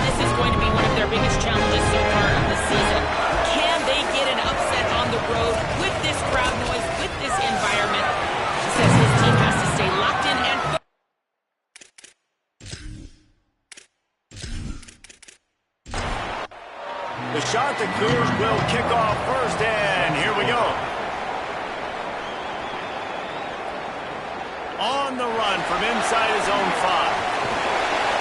this is going to be one of their biggest challenges so far of the season. Can they get an upset on the road with this crowd noise, with this environment? He says his team has to stay locked in and focused. The shot that clears will kick off first, and here we go. On the run from inside his own 5.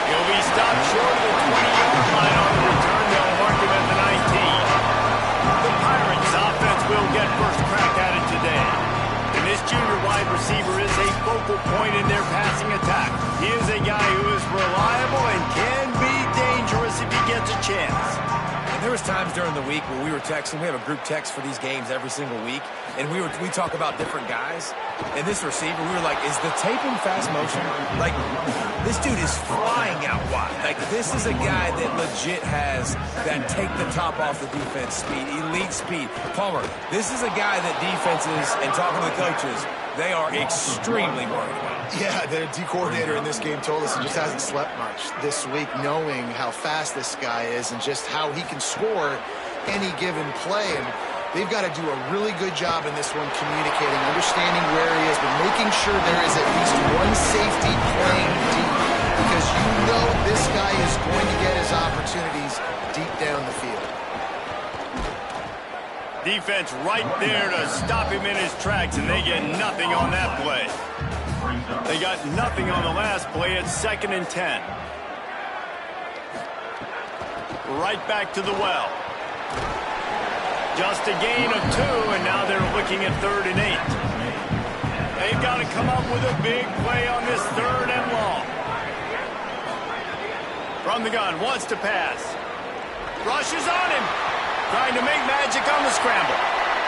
He'll be stopped short of the 20-yard line on the return. They'll mark him at the 19. The Pirates offense will get first crack at it today. And this junior wide receiver is a focal point in their passing attack. He is a guy who is reliable and can be dangerous if he gets a chance. There was times during the week where we were texting. We have a group text for these games every single week, and we talk about different guys. And this receiver, we were like, is the tape in fast motion? Like, this dude is flying out wide. Like, this is a guy that legit has that take the top off the defense speed, elite speed. Palmer, this is a guy that defenses, and talking to the coaches, they are extremely worried about. Yeah, the D coordinator in this game told us he just hasn't slept much this week, knowing how fast this guy is and just how he can score any given play. And they've got to do a really good job in this one communicating, understanding where he is, but making sure there is at least one safety playing deep, because you know this guy is going to get his opportunities deep down the field. Defense right there to stop him in his tracks, and they get nothing on that play. They got nothing on the last play. It's 2nd and 10. Right back to the well. Just a gain of 2, and now they're looking at 3rd and 8. They've got to come up with a big play on this 3rd and long. From the gun, wants to pass. Rushes on him. Trying to make magic on the scramble.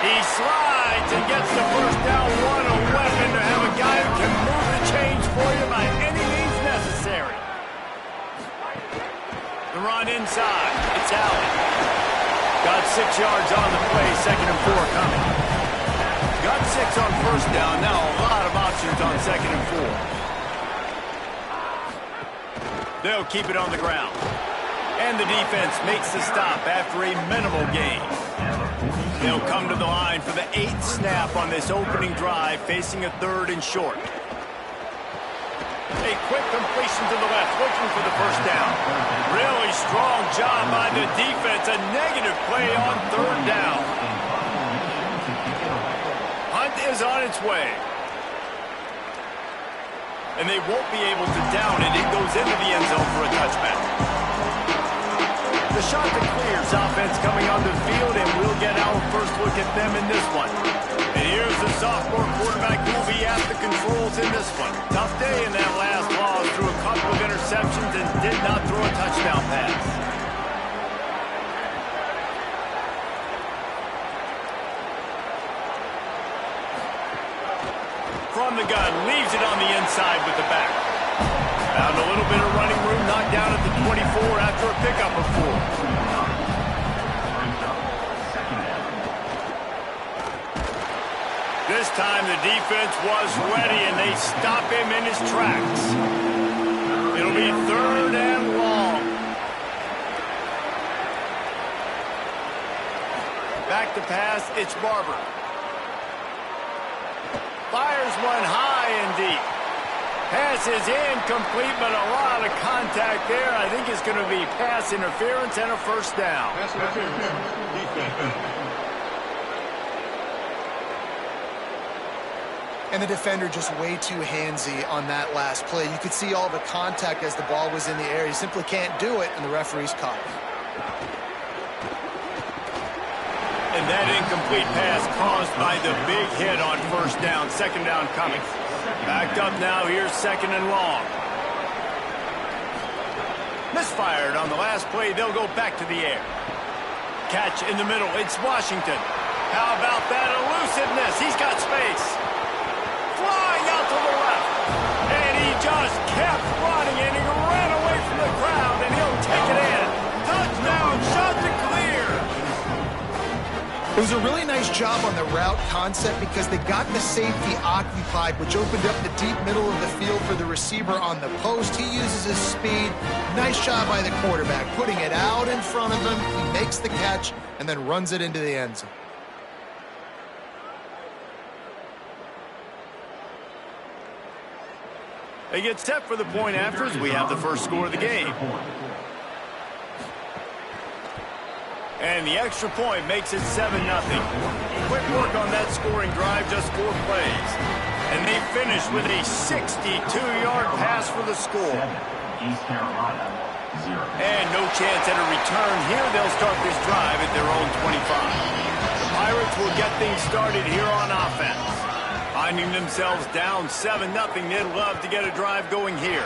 He slides and gets the first down. What a weapon to have a guy who can move the chains for you by any means necessary. The run inside. It's Allen. Got 6 yards on the play. 2nd and 4 coming. Got 6 on first down. Now a lot of options on 2nd and 4. They'll keep it on the ground. And the defense makes the stop after a minimal gain. They'll come to the line for the 8th snap on this opening drive, facing a 3rd and short. A quick completion to the left, looking for the first down. Really strong job by the defense. A negative play on 3rd down. Hunt is on its way. And they won't be able to down it. It goes into the end zone for a touchback. The shot that clears, offense coming onto the field, and we'll get our first look at them in this one. And here's the sophomore quarterback who will be at the controls in this one. Tough day in that last loss, threw a couple of interceptions and did not throw a touchdown pass. From the gun, leaves it on the inside with the back. Found a little bit of running room, knocked down at the 24 after a pickup of 4. This time the defense was ready, and they stop him in his tracks. It'll be 3rd and long. Back to pass, it's Barber. Fires one high and deep. Pass is incomplete, but a lot of contact there. I think it's going to be pass interference and a first down. And the defender just way too handsy on that last play. You could see all the contact as the ball was in the air. He simply can't do it, and the referee's caught it. And that incomplete pass caused by the big hit on first down. 2nd down coming. Backed up now, here's 2nd and long. Misfired on the last play. They'll go back to the air. Catch in the middle. It's Washington. How about that elusiveness? He's got space. Flying out to the left. And he just kept running, and he ran away from the crowd, and he'll take it in. Touchdown, shot to clear. It was a really nice job on the route concept because they got the safety occupied, which opened up the deep middle of the field for the receiver on the post. He uses his speed. Nice job by the quarterback, putting it out in front of him. He makes the catch and then runs it into the end zone. They get set for the point after as we have the first score of the game. And the extra point makes it 7-0. Quick work on that scoring drive, just 4 plays. And they finish with a 62-yard pass for the score. East Carolina, 0. And no chance at a return here. They'll start this drive at their own 25. The Pirates will get things started here on offense. Finding themselves down 7-0, they'd love to get a drive going here.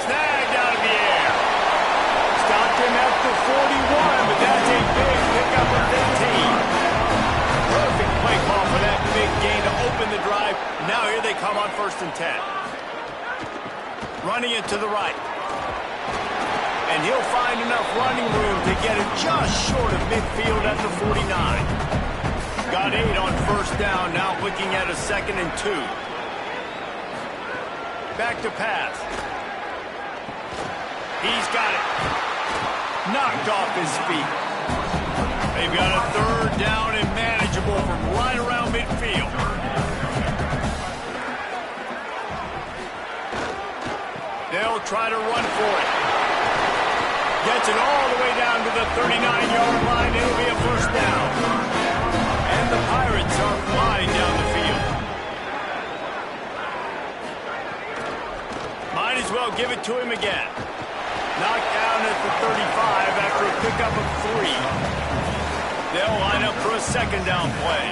Snagged out of the air. Stopped him at the 41, but that's a big pickup of 15. Perfect play call for that big gain to open the drive. Now here they come on 1st and 10. Running it to the right. And he'll find enough running room to get it just short of midfield at the 49. Got 8 on 1st down, now looking at a 2nd and 2. Back to pass. He's got it. Knocked off his feet. They've got a 3rd down and manageable from right around midfield. They'll try to run for it. Gets it all the way down to the 39-yard line. It'll be a 1st down. And the Pirates are flying down the field. Might as well give it to him again. Knocked down at the 35 after a pickup of 3. They'll line up for a 2nd down play.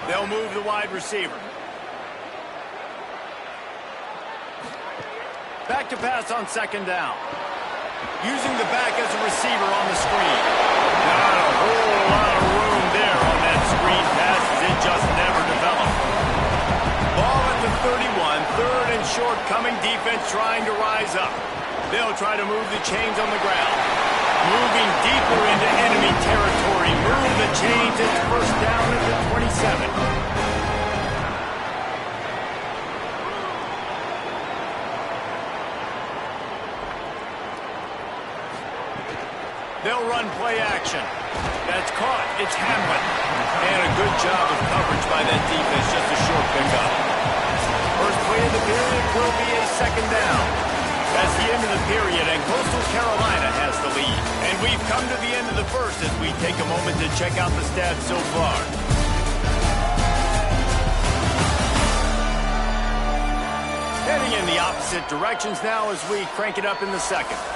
They'll move the wide receiver. Back to pass on 2nd down. Using the back as a receiver on the screen. Not a whole lot of room there on that screen pass as it just never developed. Ball at the 31, 3rd and short, coming defense trying to rise up. They'll try to move the chains on the ground. Moving deeper into enemy territory. Move the chains. It's 1st down at the 27. They'll run play action. That's caught. It's Hamlin. And a good job of coverage by that defense. Just a short pickup. First play of the period will be a 2nd down. That's the end of the period, and Coastal Carolina has the lead. And we've come to the end of the 1st as we take a moment to check out the stats so far. Heading in the opposite directions now as we crank it up in the 2nd.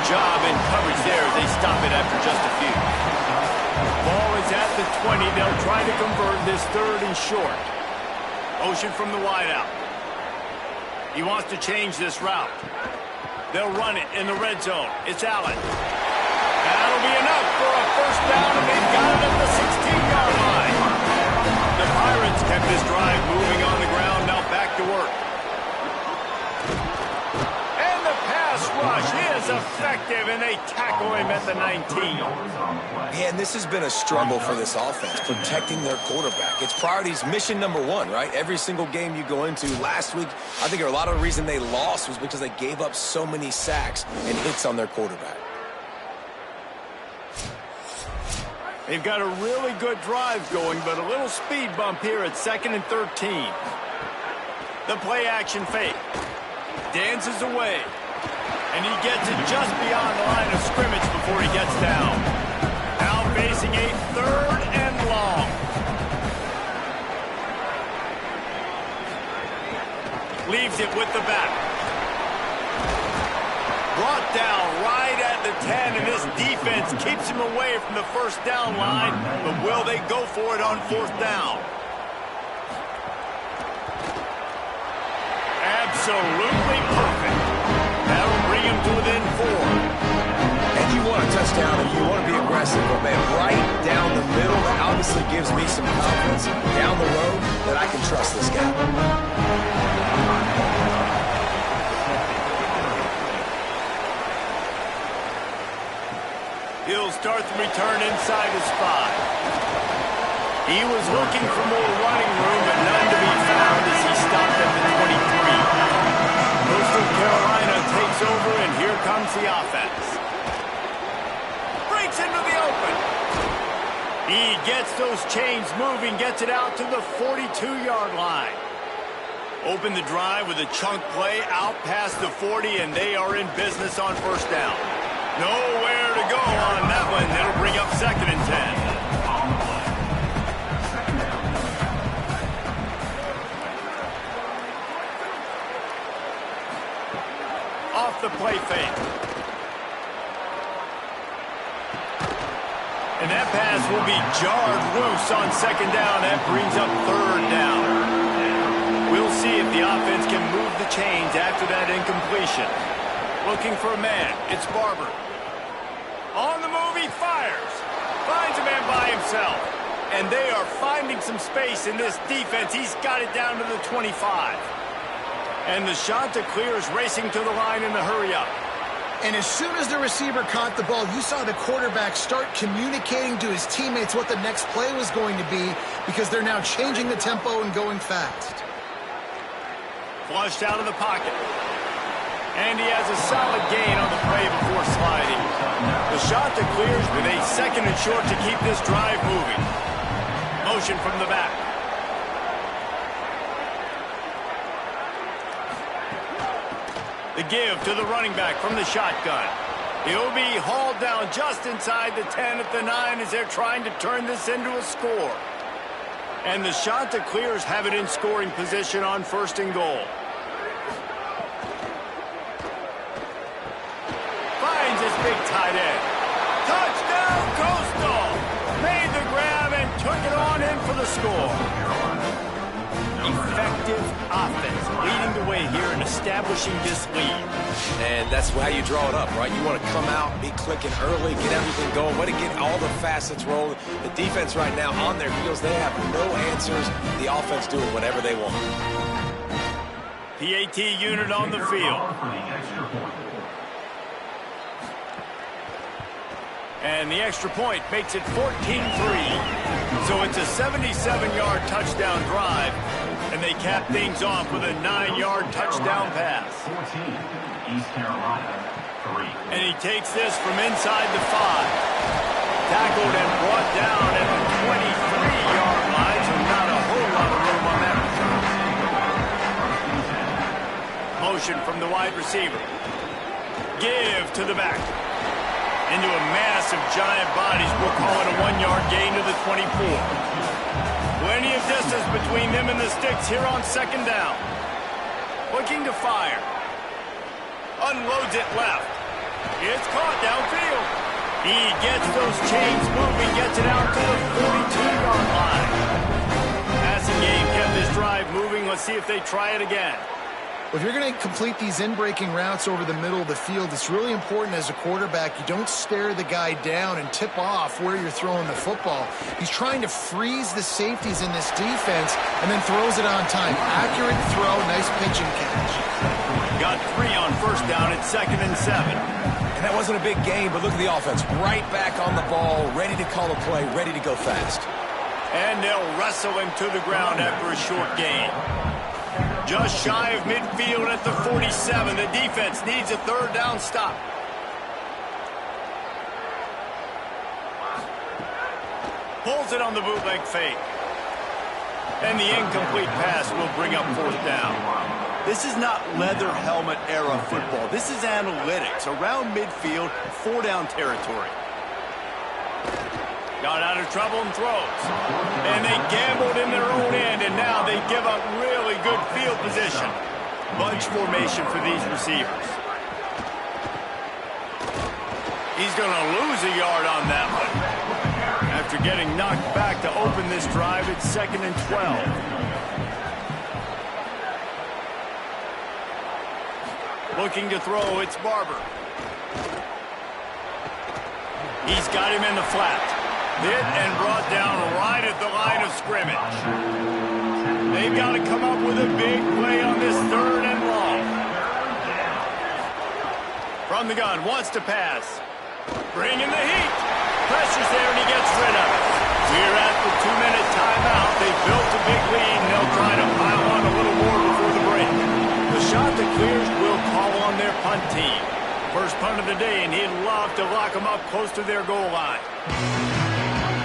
Job in coverage there as they stop it after just a few. Ball is at the 20. They'll try to convert this 3rd and short. Motion from the wideout. He wants to change this route. They'll run it in the red zone. It's Allen. That'll be enough for a 1st down, and they've got it at the 16-yard line. The Pirates kept this drive moving on the ground. Now back to work. Rush is effective, and they tackle him at the 19. Yeah, and this has been a struggle for this offense, protecting their quarterback. It's priorities, mission number 1, right? Every single game you go into. Last week, I think a lot of the reason they lost was because they gave up so many sacks and hits on their quarterback. They've got a really good drive going, but a little speed bump here at 2nd and 13. The play action fake. Dances away. And he gets it just beyond the line of scrimmage before he gets down. Now facing a 3rd and long. Leaves it with the back. Brought down right at the 10, and this defense keeps him away from the 1st down line. But will they go for it on 4th down? Absolutely perfect. That'll bring him to within 4. And you want a touchdown and you want to be aggressive, but man, right down the middle, that obviously gives me some confidence down the road. that I can trust this guy. He'll start the return inside his 5. He was looking for more running room, but none to be found as he stopped at the 23. Coastal Carolina takes over, and here comes the offense. Breaks into the open. He gets those chains moving, gets it out to the 42-yard line. Open the drive with a chunk play out past the 40, and they are in business on first down. Nowhere to go on that one. That'll bring up 2nd and 10. Off the play fake. And that pass will be jarred loose on 2nd down. That brings up 3rd down. We'll see if the offense can move the chains after that incompletion. Looking for a man. It's Barber. On the move, he fires. Finds a man by himself. And they are finding some space in this defense. He's got it down to the 25. And the shot to clear is racing to the line in the hurry-up. And as soon as the receiver caught the ball, you saw the quarterback start communicating to his teammates what the next play was going to be, because they're now changing the tempo and going fast. Flushed out of the pocket. And he has a solid gain on the play before sliding. The shot that clears with a 2nd and short to keep this drive moving. Motion from the back. The give to the running back from the shotgun. He'll be hauled down just inside the 10 at the 9 as they're trying to turn this into a score. And the shot that clears have it in scoring position on 1st and goal. Finds his big tight end. Touchdown, Coastal! Made the grab and took it on in for the score. Effective offense leading the way here and establishing this lead. And that's how you draw it up, right? You want to come out, be clicking early, get everything going, way to get all the facets rolling. The defense right now on their heels, they have no answers. The offense doing whatever they want. PAT unit on the field. And the extra point makes it 14-3. So it's a 77-yard touchdown drive. And they cap things off with a 9-yard touchdown pass. 14, East Carolina, 3. And he takes this from inside the 5. Tackled and brought down at the 23-yard line, so not a whole lot of room on that return. Motion from the wide receiver. Give to the back. Into a mass of giant bodies. We'll call it a 1-yard gain to the 24. Plenty of distance between them and the sticks here on 2nd down. Looking to fire. Unloads it left. It's caught downfield. He gets those chains moving, gets it out to the 42-yard line. Passing game kept this drive moving. Let's see if they try it again. If you're going to complete these in-breaking routes over the middle of the field, it's really important as a quarterback you don't stare the guy down and tip off where you're throwing the football. He's trying to freeze the safeties in this defense and then throws it on time. Accurate throw, nice pitch and catch. Got 3 on 1st down at 2nd and 7. And that wasn't a big game, but look at the offense. Right back on the ball, ready to call a play, ready to go fast. And they'll wrestle him to the ground after a short gain. Just shy of midfield at the 47. The defense needs a 3rd down stop. Pulls it on the bootleg fake. And the incomplete pass will bring up 4th down. This is not leather helmet era football. This is analytics. Around midfield, 4-down territory. Got out of trouble and throws. And they gambled in their own end, and now they give up really good field position. Bunch formation for these receivers. He's going to lose a yard on that one. After getting knocked back to open this drive, it's 2nd and 12. Looking to throw, it's Barber. He's got him in the flat. Hit and brought down right at the line of scrimmage. They've got to come up with a big play on this 3rd and long. From the gun, wants to pass. Bringing the heat. Pressure's there, and he gets rid of it. We're at the 2-minute timeout. They've built a big lead, and they'll try to pile on a little more before the break. The shot that clears will call on their punt team. First punt of the day, and he'd love to lock them up close to their goal line.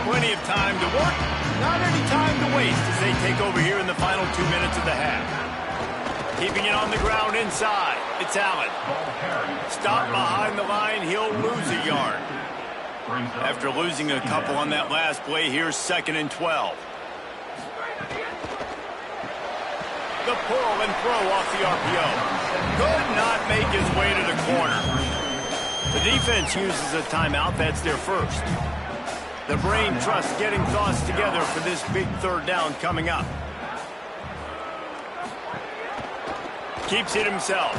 Plenty of time to work, not any time to waste as they take over here in the final 2 minutes of the half. Keeping it on the ground inside. It's Allen. Stop behind the line. He'll lose a yard. After losing a couple on that last play, here's 2nd and 12. The pull and throw off the RPO. Could not make his way to the corner. The defense uses a timeout. That's their first. The brain trust getting thoughts together for this big 3rd down coming up. Keeps it himself.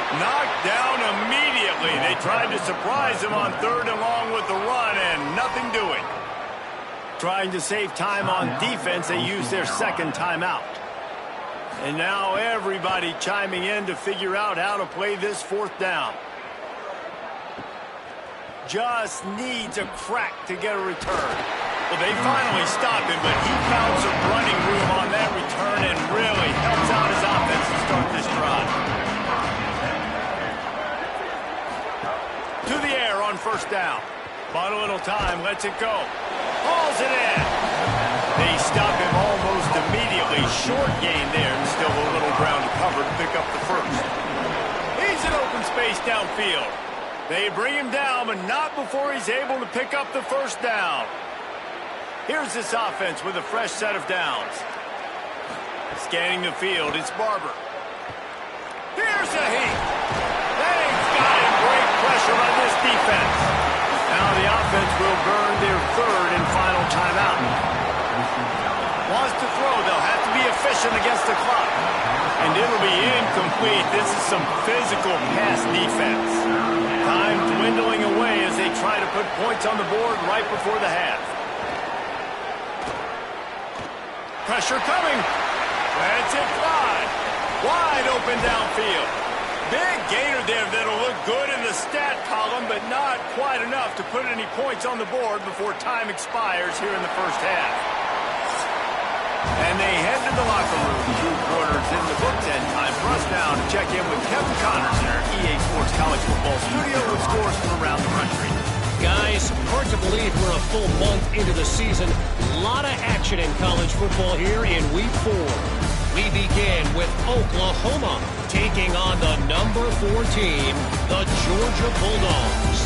Knocked down immediately. They tried to surprise him on 3rd and long with the run, and nothing doing. Trying to save time on defense, they use their 2nd timeout. And now everybody chiming in to figure out how to play this 4th down. Just needs a crack to get a return. Well, they finally stopped him, but he found some running room on that return and really helps out his offense to start this drive. To the air on 1st down. Bought a little time, lets it go. Hauls it in. They stop him almost immediately. Short gain there, and still a little ground to cover to pick up the 1st. He's in open space downfield. They bring him down, but not before he's able to pick up the 1st down. Here's this offense with a fresh set of downs. Scanning the field, it's Barber. Here's a heat. They've got him. Great pressure on this defense. Now the offense will burn their 3rd and final timeout. Wants to throw. They'll have to be efficient against the clock. And it'll be incomplete. This is some physical pass defense. Time dwindling away as they try to put points on the board right before the half. Pressure coming. Lets it fly. Wide open downfield. Big gainer there that'll look good in the stat column, but not quite enough to put any points on the board before time expires here in the 1st half. And they head to the locker room. 2 quarters in the books, and time for us now to check in with Kevin Connors in our EA Sports College Football studio with scores from around the country. Guys, hard to believe we're a full month into the season. A lot of action in college football here in Week 4. We begin with Oklahoma taking on the number 4 team, the Georgia Bulldogs.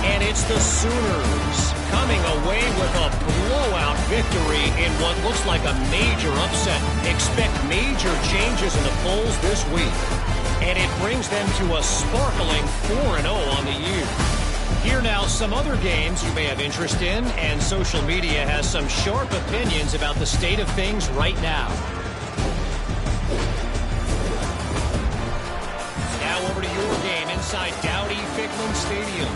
And it's the Sooners coming away with a blowout victory in what looks like a major upset. Expect major changes in the polls this week. And it brings them to a sparkling 4-0 on the year. Here now, some other games you may have interest in, and social media has some sharp opinions about the state of things right now. Now over to your game inside Dowdy-Ficklen Stadium.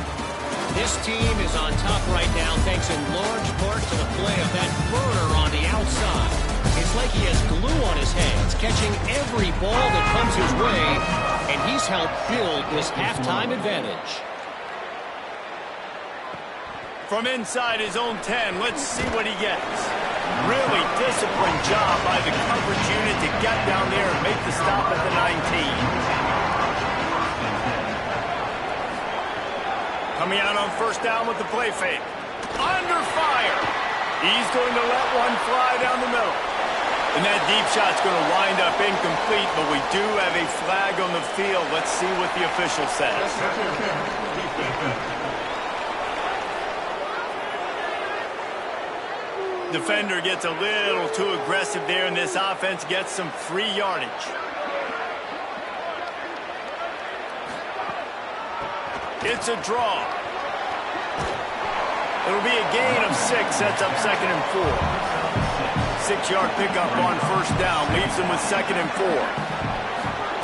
This team is on top right now thanks in large part to the play of that burner on the outside. It's like he has glue on his hands, catching every ball that comes his way, and he's helped build this halftime advantage. From inside his own 10, let's see what he gets. Really disciplined job by the coverage unit to get down there and make the stop at the 19. Coming out on 1st down with the play fake. Under fire. He's going to let one fly down the middle. And that deep shot's going to wind up incomplete, but we do have a flag on the field. Let's see what the official says. Defender gets a little too aggressive there, and this offense gets some free yardage. It's a draw. It'll be a gain of 6, sets up 2nd and 4. 6-yard pickup on 1st down, leaves them with 2nd and 4.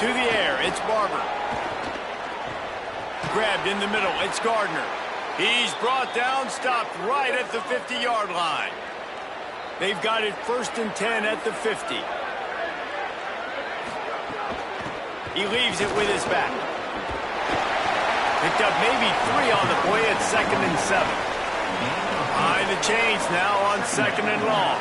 To the air, it's Barber. Grabbed in the middle, it's Gardner. He's brought down, stopped right at the 50-yard line. They've got it 1st and 10 at the 50. He leaves it with his back. Picked up maybe 3 on the play at 2nd and 7. Behind the chains now on 2nd and long.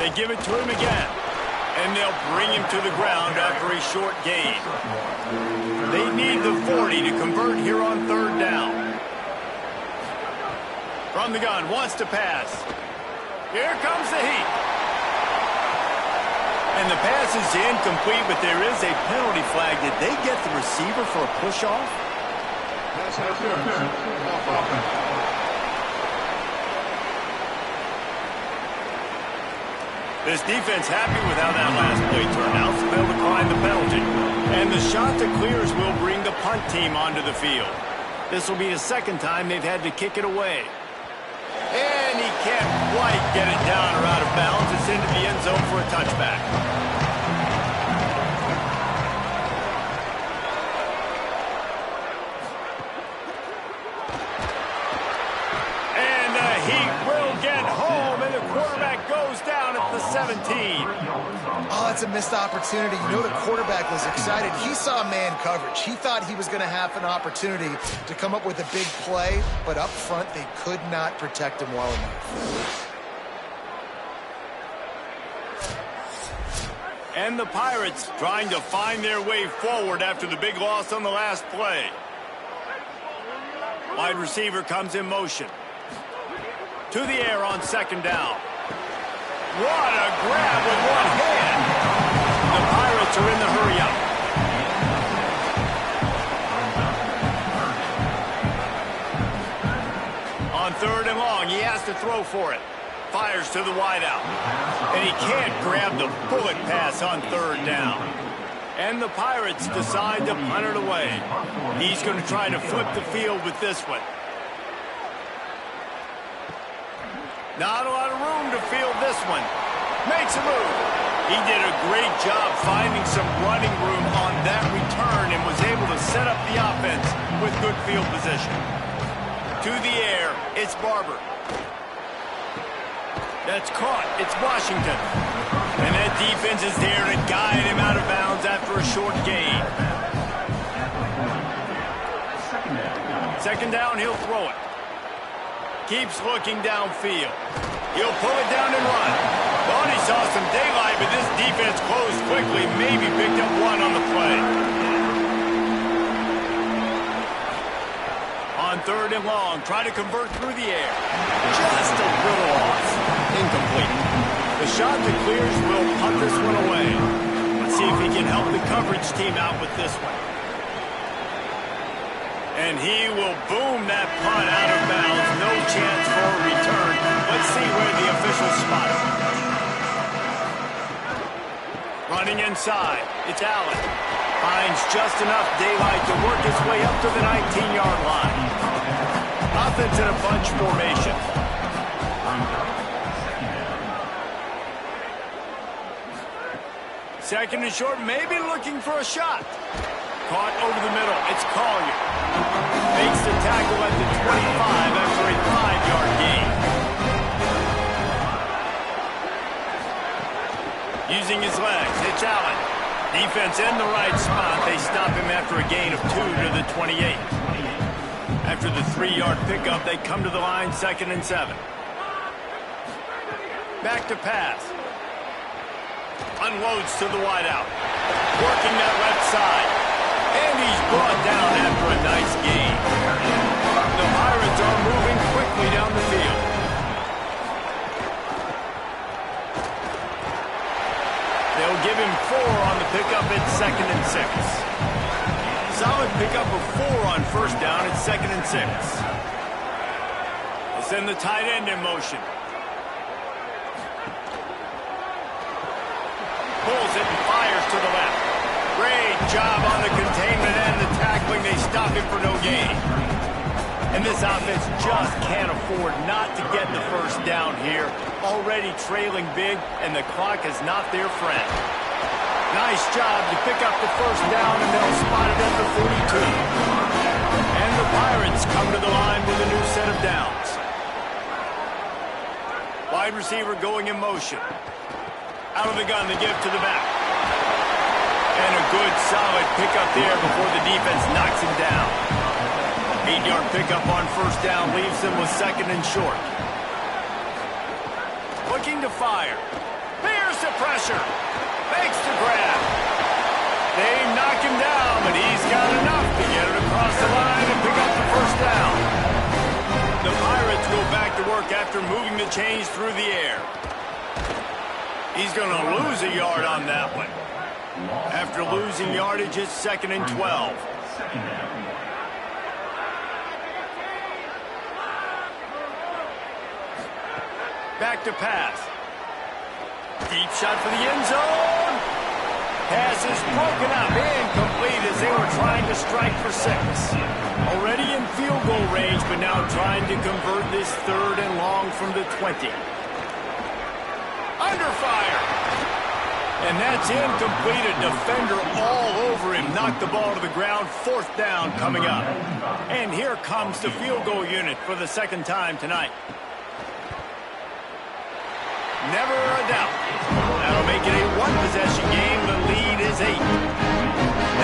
They give it to him again. And they'll bring him to the ground after a short gain. They need the 40 to convert here on 3rd down. From the gun, wants to pass. Here comes the heat. And the pass is incomplete, but there is a penalty flag. Did they get the receiver for a push-off? This defense happy with how that last play turned out, so they'll decline the penalty. And the shot that clears will bring the punt team onto the field. This will be the 2nd time they've had to kick it away. And he can't quite get it down or out of bounds. It's into the end zone for a touchback. And the Heat will get home, and the quarterback goes down at the 17. Oh, it's a missed opportunity. You know the quarterback was excited. He saw man coverage. He thought he was going to have an opportunity to come up with a big play, but up front they could not protect him well enough. And the Pirates trying to find their way forward after the big loss on the last play. Wide receiver comes in motion. To the air on 2nd down. What a grab with one hand. The Pirates are in the hurry-up. On 3rd and long, he has to throw for it. Fires to the wideout. And he can't grab the bullet pass on 3rd down. And the Pirates decide to punt it away. He's going to try to flip the field with this one. Not a lot of room to field this one. Makes a move. He did a great job finding some running room on that return and was able to set up the offense with good field position. To the air, it's Barber. That's caught. It's Washington. And that defense is there to guide him out of bounds after a short gain. 2nd down, he'll throw it. Keeps looking downfield. He'll pull it down and run. Thought he saw some daylight, but this defense closed quickly. Maybe picked up 1 on the play. On 3rd and long, try to convert through the air. Just a little off. Incomplete. The shot that clears will punt this one away. Let's see if he can help the coverage team out with this one. And he will boom that punt out of bounds. No chance for a return. Let's see where the officials spot him. Running inside. It's Allen. Finds just enough daylight to work his way up to the 19-yard line. Offense in a bunch formation. Second and short, maybe looking for a shot. Caught over the middle. It's Collier. Makes the tackle at the 25 after a 5-yard gain. Using his legs, it's Allen. Defense in the right spot. They stop him after a gain of 2 to the 28. After the 3-yard pickup, they come to the line, 2nd and 7. Back to pass. Unloads to the wideout. Working that left side. And he's brought down after a nice gain. The Pirates are moving quickly down the field. They'll give him 4 on the pickup at 2nd and 6. Solid pickup of 4 on 1st down at 2nd and 6. They'll send the tight end in motion. Pulls it and fires to the left. Great job on the containment and the tackling. They stop him for no gain. And this offense just can't afford not to get the 1st down here. Already trailing big, and the clock is not their friend. Nice job to pick up the 1st down, and they'll spot it at the 42. And the Pirates come to the line with a new set of downs. Wide receiver going in motion. Out of the gun, the give to the back. And a good, solid pickup there before the defense knocks him down. 8-yard pickup on first down leaves him with second and short. Looking to fire. Here's the pressure. Makes the grab. They knock him down, but he's got enough to get it across the line and pick up the first down. The Pirates go back to work after moving the chains through the air. He's going to lose a yard on that one. After losing yardage, it's second and 12. Back to pass. Deep shot for the end zone. Pass is broken up. Incomplete as they were trying to strike for 6. Already in field goal range, but now trying to convert this third and long from the 20. Under fire. And that's incomplete. A defender all over him. Knocked the ball to the ground. Fourth down coming up. And here comes the field goal unit for the second time tonight. Never a doubt. That'll make it a one-possession game. The lead is 8.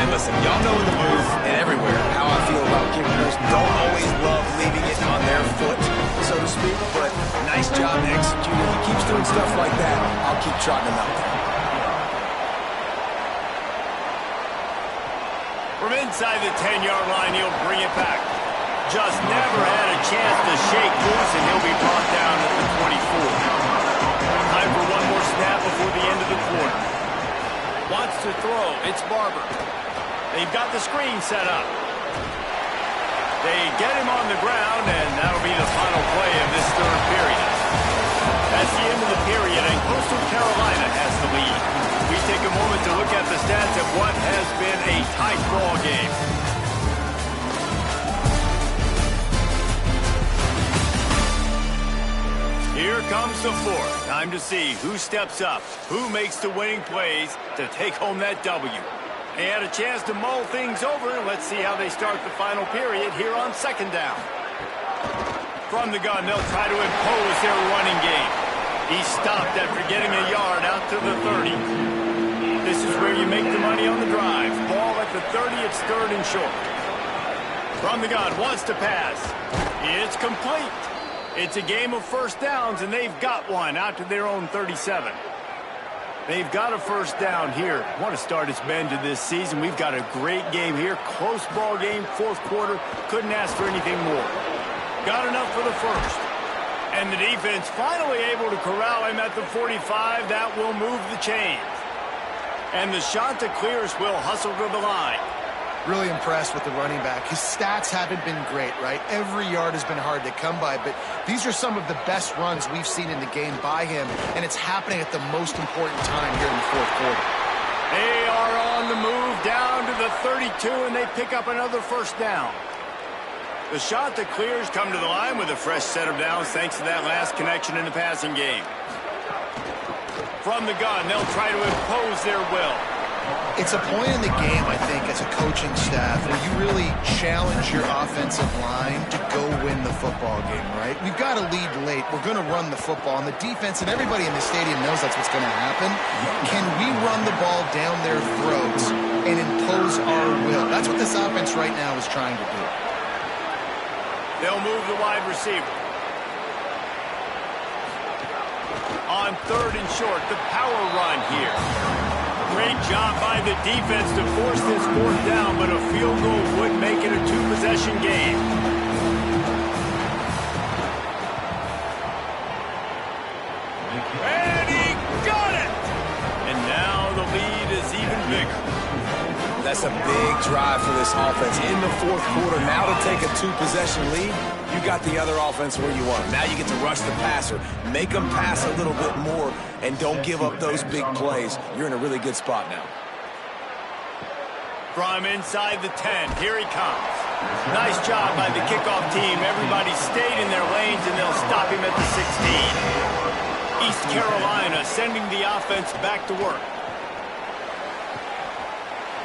And listen, y'all know in the booth and everywhere how I feel about kickers. Don't always love leaving it on their foot, so to speak, but nice job executing. He keeps doing stuff like that. I'll keep trotting him out there. From inside the 10-yard line, he'll bring it back. Just never had a chance to shake loose, and he'll be brought down at the 24. Time for one more snap before the end of the quarter. Wants to throw. It's Barber. They've got the screen set up. They get him on the ground, and that'll be the final play of this third period. That's the end of the period, and Coastal Carolina has the lead. We take a moment to look at the stats of what has been a tight ball game. Here comes the fourth. Time to see who steps up, who makes the winning plays to take home that W. They had a chance to mull things over. Let's see how they start the final period here on second down. From the gun, they'll try to impose their running game. He stopped after getting a yard out to the 30. This is where you make the money on the drive. Ball at the 30, it's third and short. From the gun, wants to pass. It's complete. It's a game of first downs, and they've got one out to their own 37. They've got a first down here. What a start it's been to this season. We've got a great game here. Close ball game, fourth quarter. Couldn't ask for anything more. Got enough for the first. And the defense finally able to corral him at the 45. That will move the chains. And the shot to clears will hustle to the line. Really impressed with the running back. His stats haven't been great, right? Every yard has been hard to come by, but these are some of the best runs we've seen in the game by him, and it's happening at the most important time here in the fourth quarter. They are on the move down to the 32, and they pick up another first down. The shot that clears come to the line with a fresh set of downs thanks to that last connection in the passing game. From the gun, they'll try to impose their will. It's a point in the game, I think, as a coaching staff, where you really challenge your offensive line to go win the football game, right? We've got to lead late. We're going to run the football, and the defense and everybody in the stadium knows that's what's going to happen. Can we run the ball down their throats and impose our will? That's what this offense right now is trying to do. They'll move the wide receiver. On third and short, the power run here. Great job by the defense to force this fourth down, but a field goal would make it a two-possession game. And he got it! And now the lead is even bigger. That's a big drive for this offense in the fourth quarter. Now to take a two-possession lead, you got the other offense where you want them. Now you get to rush the passer, make them pass a little bit more, and don't give up those big plays. You're in a really good spot now. From inside the 10, here he comes. Nice job by the kickoff team. Everybody stayed in their lanes, and they'll stop him at the 16. East Carolina sending the offense back to work.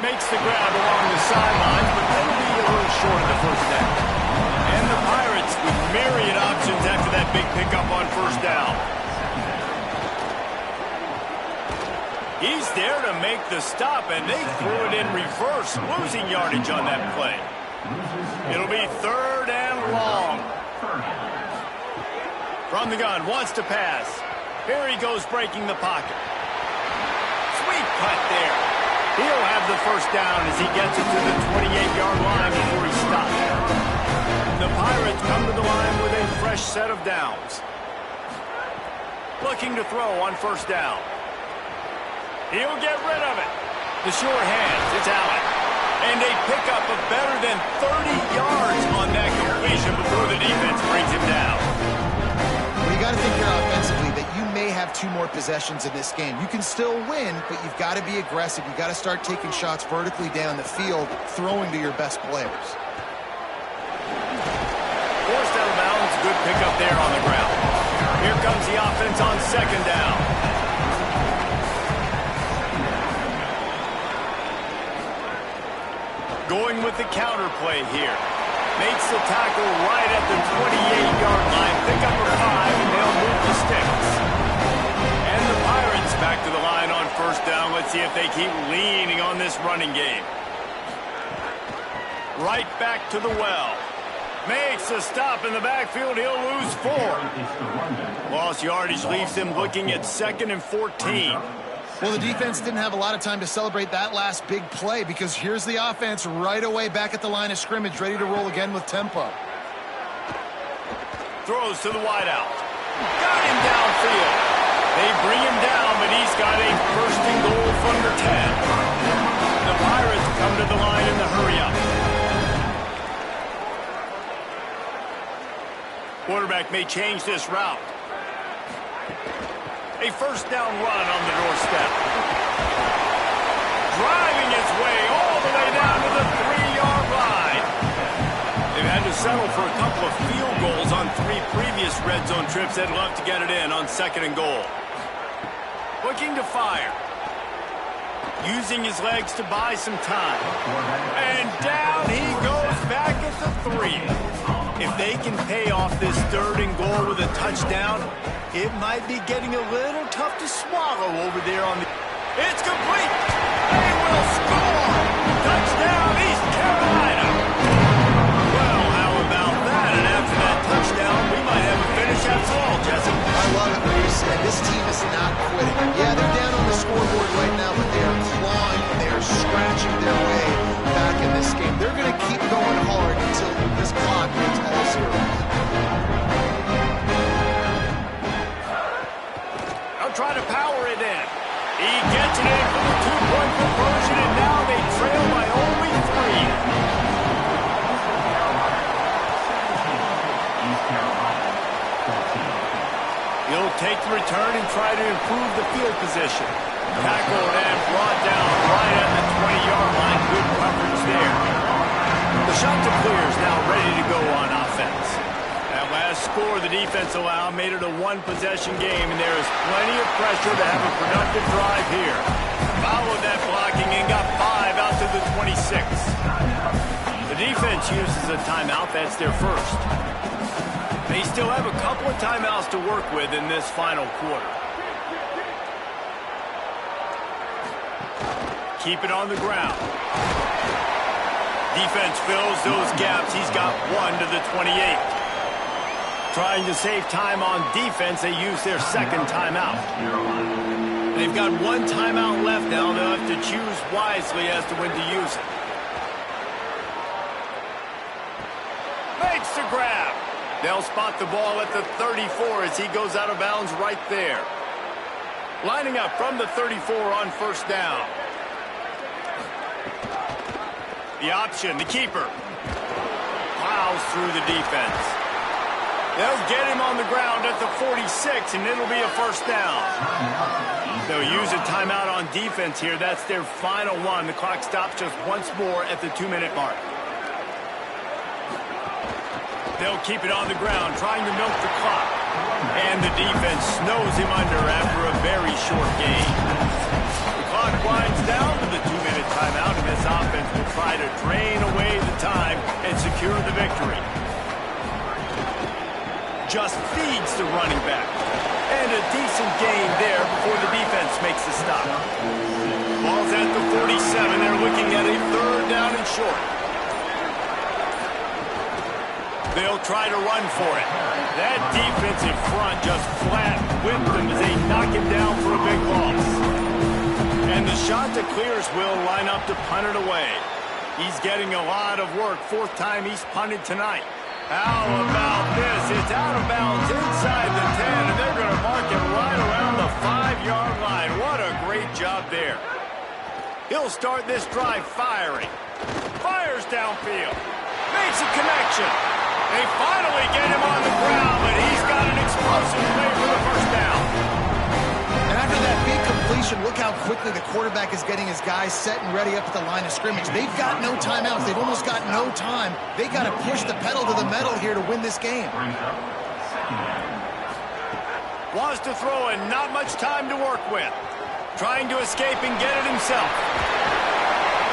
Makes the grab along the sidelines, but that'll be a little short of the first down. pickup on first down. He's there to make the stop, and they threw it in reverse, losing yardage on that play. It'll be 3rd and long. From the gun, wants to pass. Here he goes, breaking the pocket. Sweet cut there. He'll have the first down as he gets it to the 28-yard line before he stops. The Pirates come to the line with a fresh set of downs. Looking to throw on first down. He'll get rid of it. The sure hands, it's Allen. And a pickup of better than 30 yards on that completion before the defense brings him down. Well, you got to think here offensively that you may have 2 more possessions in this game. You can still win, but you've got to be aggressive. You've got to start taking shots vertically down the field, throwing to your best players. Forced out of bounds, good pickup there on the ground. Here comes the offense on second down. Going with the counter play here. Makes the tackle right at the 28-yard line. Pick up a 5, and they'll move the sticks. And the Pirates back to the line on first down. Let's see if they keep leaning on this running game. Right back to the well. Makes a stop in the backfield. He'll lose 4. Lost yardage leaves him looking at 2nd and 14. Well, the defense didn't have a lot of time to celebrate that last big play because here's the offense right away back at the line of scrimmage, ready to roll again with tempo. Throws to the wideout. Got him downfield. They bring him down, but he's got a 1st and goal from the 10. The Pirates come to the line in the hurry-up. Quarterback may change this route. A first down run on the doorstep. Driving his way all the way down to the 3-yard line. They've had to settle for a couple of field goals on 3 previous red zone trips. They'd love to get it in on 2nd and goal. Looking to fire. Using his legs to buy some time. And down he goes back at the 3. If they can pay off this 3rd and goal with a touchdown, it might be getting a little tough to swallow over there on the... It's complete! They will score! Touchdown, East Carolina! Well, how about that? And after that touchdown, we might have a finish after all, Jesse. I love it when you said this team is not quitting. Yeah, they're down on the scoreboard right now, but they are clawing and they are scratching their way back in this game. They're going to keep going hard until this clock hits all zeros. They'll try to power it in. He gets it in for the 2-point conversion, and now they trail by only 3. He'll take the return and try to improve the field position. Tackled and brought down right at the 20-yard line. Good coverage there. The shot to clear is now ready to go on offense. That last score the defense allowed made it a 1-possession game, and there is plenty of pressure to have a productive drive here. Followed that blocking and got 5 out to the 26. The defense uses a timeout. That's their first. They still have a couple of timeouts to work with in this final quarter. Keep it on the ground. Defense fills those gaps. He's got 1 to the 28. Trying to save time on defense, they use their 2nd timeout. They've got 1 timeout left now. They'll have to choose wisely as to when to use it. Makes the grab. They'll spot the ball at the 34 as he goes out of bounds right there. Lining up from the 34 on first down. The option, the keeper. Plows through the defense. They'll get him on the ground at the 46, and it'll be a first down. They'll use a timeout on defense here. That's their final one. The clock stops just once more at the 2-minute mark. They'll keep it on the ground, trying to milk the clock. And the defense snows him under after a very short game. The clock winds down to the 2-minute timeout, and this offense will try to drain away the time and secure the victory. just feeds the running back. And a decent gain there before the defense makes the stop. Ball's at the 47. They're looking at a 3rd down and short. They'll try to run for it. That defensive front just flat whipped them as they knock him down for a big loss. And the shot that clears will line up to punt it away. He's getting a lot of work. 4th time he's punted tonight. How about this? It's out of bounds inside the 10, and they're going to mark it right around the 5-yard line. What a great job there. He'll start this drive firing. Fires downfield. Makes a connection. They finally get him on the ground, but he's got an explosive play for the 1st down. And after that big completion, look how quickly the quarterback is getting his guys set and ready up at the line of scrimmage. They've got no timeouts. They've almost got no time. They got to push the pedal to the metal here to win this game. Wants to throw and not much time to work with. Trying to escape and get it himself.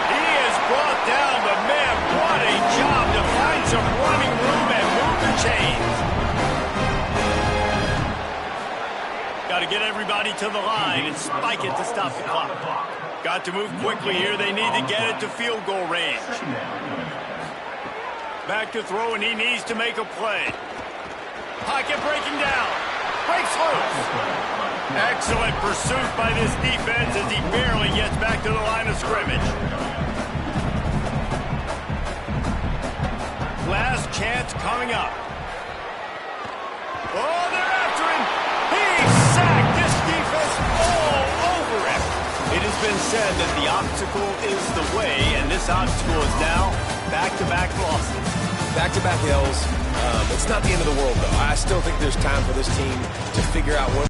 He is brought down, but man, what a job to find some running room and move the chains. Got to get everybody to the line and spike it to stop the clock. Got to move quickly here. They need to get it to field goal range. Back to throw, and he needs to make a play. Pocket breaking down. Breaks loose. Excellent pursuit by this defense as he barely gets back to the line of scrimmage. Last chance coming up. Oh, they're after him. He's sacked. This defense all over him. It has been said that the obstacle is the way, and this obstacle is now back-to-back losses. Back-to-back L's. It's not the end of the world, though. I still think there's time for this team to figure out what